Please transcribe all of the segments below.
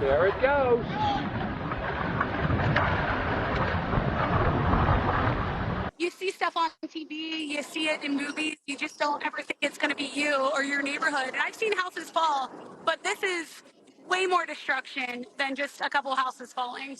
There it goes. You see stuff on TV, you see it in movies, you just don't ever think it's going to be you or your neighborhood. And I've seen houses fall, but this is way more destruction than just a couple houses falling.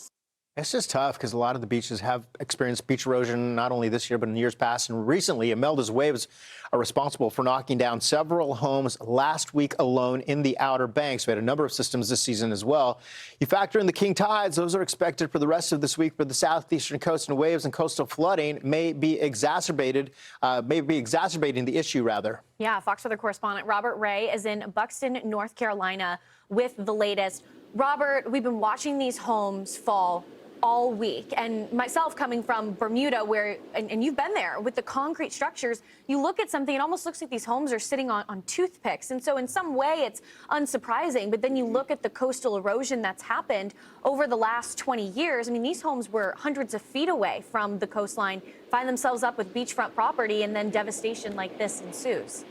It's just tough because a lot of the beaches have experienced beach erosion, not only this year, but in years past. And recently, Imelda's waves are responsible for knocking down several homes last week alone in the Outer Banks. We had a number of systems this season as well. You factor in the King Tides, those are expected for the rest of this week, but the southeastern coast and waves and coastal flooding may be exacerbating the issue, rather. Yeah, Fox Weather correspondent Robert Ray is in Buxton, North Carolina with the latest. Robert, we've been watching these homes fall all week, and myself coming from Bermuda, where and you've been there with the concrete structures, you look at something, it almost looks like these homes are sitting on toothpicks, and so in some way it's unsurprising. But then you look at the coastal erosion that's happened over the last 20 years. I mean, these homes were hundreds of feet away from the coastline, find themselves up with beachfront property, and then devastation like this ensues.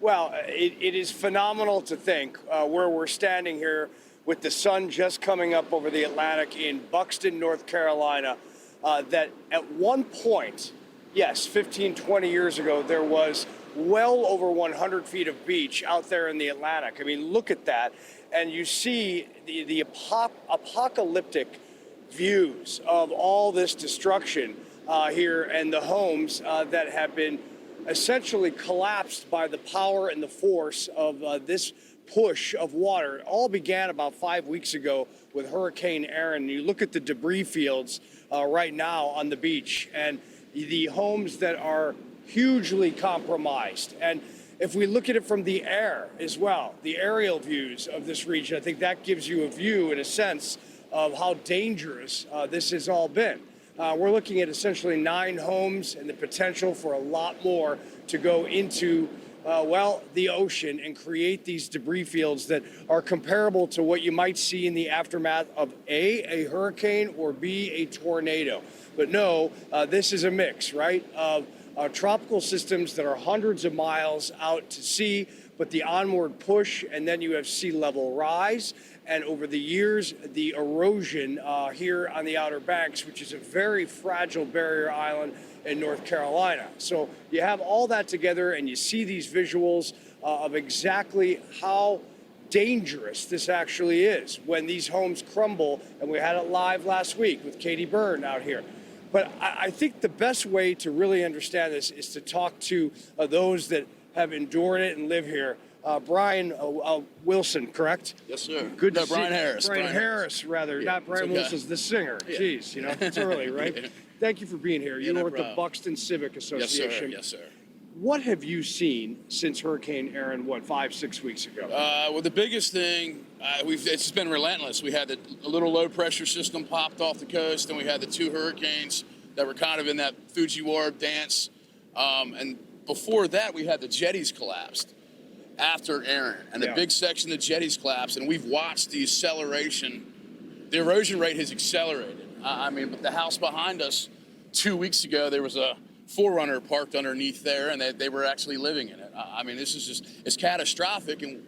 Well, it is phenomenal to think where we're standing here with the sun just coming up over the Atlantic in Buxton, North Carolina, that at one point, yes, 15, 20 years ago, there was well over 100 feet of beach out there in the Atlantic. I mean, look at that. And you see the apocalyptic views of all this destruction here and the homes that have been essentially collapsed by the power and the force of this push of water. It all began about 5 weeks ago with Hurricane Erin. You look at the debris fields right now on the beach and the homes that are hugely compromised. And if we look at it from the air as well, the aerial views of this region, I think that gives you a view and a sense of how dangerous this has all been. We're looking at essentially 9 homes and the potential for a lot more to go into the ocean and create these debris fields that are comparable to what you might see in the aftermath of a hurricane or B, a tornado. But no, this is a mix, right, of tropical systems that are hundreds of miles out to sea, but the onward push, and then you have sea level rise. And over the years, the erosion here on the Outer Banks, which is a very fragile barrier island in North Carolina. So you have all that together and you see these visuals of exactly how dangerous this actually is when these homes crumble. And we had it live last week with Katie Byrne out here. But I think the best way to really understand this is to talk to those that have endured it and live here. Brian Wilson, correct? Yes, sir. Good to Brian see Harris. Brian Harris, rather. Yeah, Not Brian okay. Wilson's the singer. Yeah. Jeez, you know, it's early, right? Yeah. Thank you for being here. Yeah, You no were at the problem. Buxton Civic Association. Yes, sir. What have you seen since Hurricane Erin, 5, 6 weeks ago? Well, the biggest thing, it's been relentless. We had a little low pressure system popped off the coast, and we had the 2 hurricanes that were kind of in that Fujiwara dance. And before that, we had the jetties collapsed after Erin, and the big section of the jetties collapsed, and we've watched the acceleration. The erosion rate has accelerated. I mean, but the house behind us 2 weeks ago, there was a 4Runner parked underneath there, and they were actually living in it. I mean, this is just, it's catastrophic, and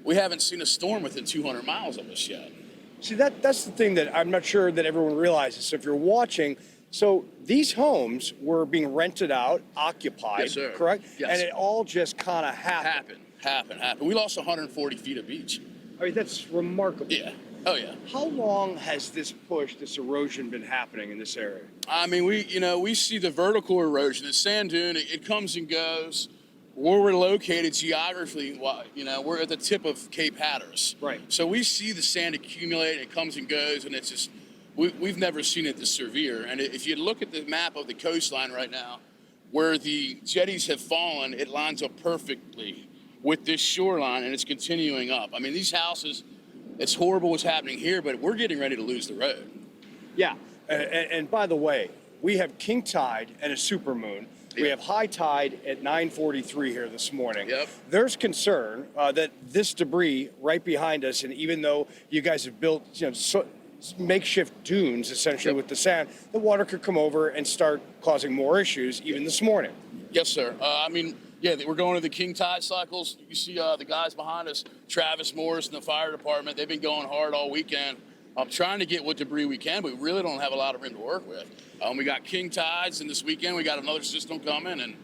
we haven't seen a storm within 200 miles of us yet. See, that's the thing that I'm not sure that everyone realizes. So if you're watching, so these homes were being rented out, occupied, Yes, sir. correct? Yes. And it all just kind of happened. Happened. We lost 140 feet of beach. I mean, that's remarkable. Yeah. Oh, yeah. How long has this push, this erosion been happening in this area? I mean, we see the vertical erosion. The sand dune, it comes and goes. Where we're located geographically, we're at the tip of Cape Hatteras. Right. So we see the sand accumulate, it comes and goes, and it's just, we've never seen it this severe. And if you look at the map of the coastline right now, where the jetties have fallen, it lines up perfectly with this shoreline, and it's continuing up. I mean, these houses, it's horrible what's happening here, but we're getting ready to lose the road. Yeah, and by the way, we have King Tide and a Supermoon. We have high tide at 9:43 here this morning. Yep. There's concern that this debris right behind us, and even though you guys have built makeshift dunes essentially with the sand, the water could come over and start causing more issues even this morning. Yes, sir. I mean, Yeah, we're going to the King Tide cycles. You see the guys behind us, Travis Morris and the fire department. They've been going hard all weekend. I'm trying to get what debris we can, but we really don't have a lot of room to work with. We got King Tides, and this weekend we got another system coming. And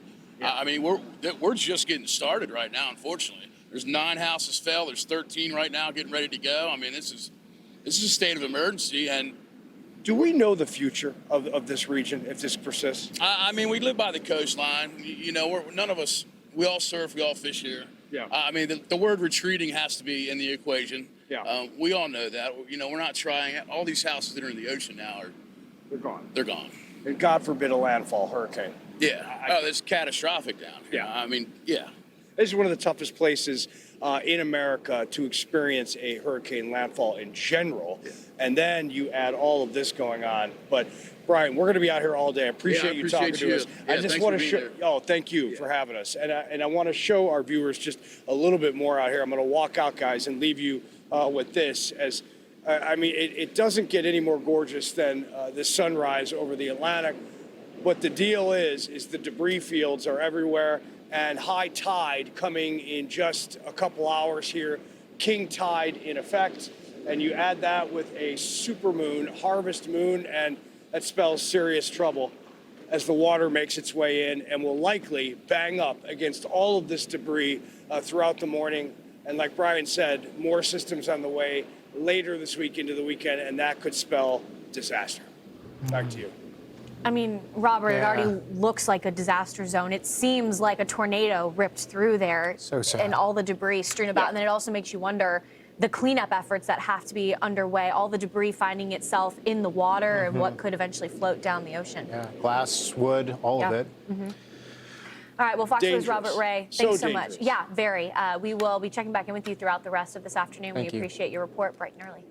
I mean, we're just getting started right now. Unfortunately, there's 9 houses fell. There's 13 right now getting ready to go. I mean, this is a state of emergency. And do we know the future of this region if this persists? I mean, we live by the coastline. You know, none of us, we all surf, we all fish here. Yeah. I mean, the word retreating has to be in the equation. Yeah. We all know that. You know, we're not trying. All these houses that are in the ocean now They're gone. they're gone. And God forbid a landfall hurricane. Yeah. It's catastrophic down here. Yeah. I mean, yeah. This is one of the toughest places in America to experience a hurricane landfall in general. Yeah. And then you add all of this going on. But Brian, we're going to be out here all day. I appreciate you talking to us. Yeah, I just want to show. Oh, thank you for having us. And I want to show our viewers just a little bit more out here. I'm going to walk out, guys, and leave you with this. As I mean, it doesn't get any more gorgeous than the sunrise over the Atlantic. But the deal is the debris fields are everywhere, and high tide coming in just a couple hours here. King Tide in effect, and you add that with a supermoon, harvest moon, and that spells serious trouble as the water makes its way in and will likely bang up against all of this debris throughout the morning. And like Brian said, more systems on the way later this week into the weekend, and that could spell disaster. Back to you. I mean, Robert, it already looks like a disaster zone. It seems like a tornado ripped through there. So sad. And all the debris strewn about. And then it also makes you wonder the cleanup efforts that have to be underway, all the debris finding itself in the water and what could eventually float down the ocean. Yeah, glass, wood, all of it. All right, well, Fox News' Dangerous. Robert Ray, So thanks so dangerous. much. Yeah, very. We will be checking back in with you throughout the rest of this afternoon. Thank We you. appreciate your report bright and early.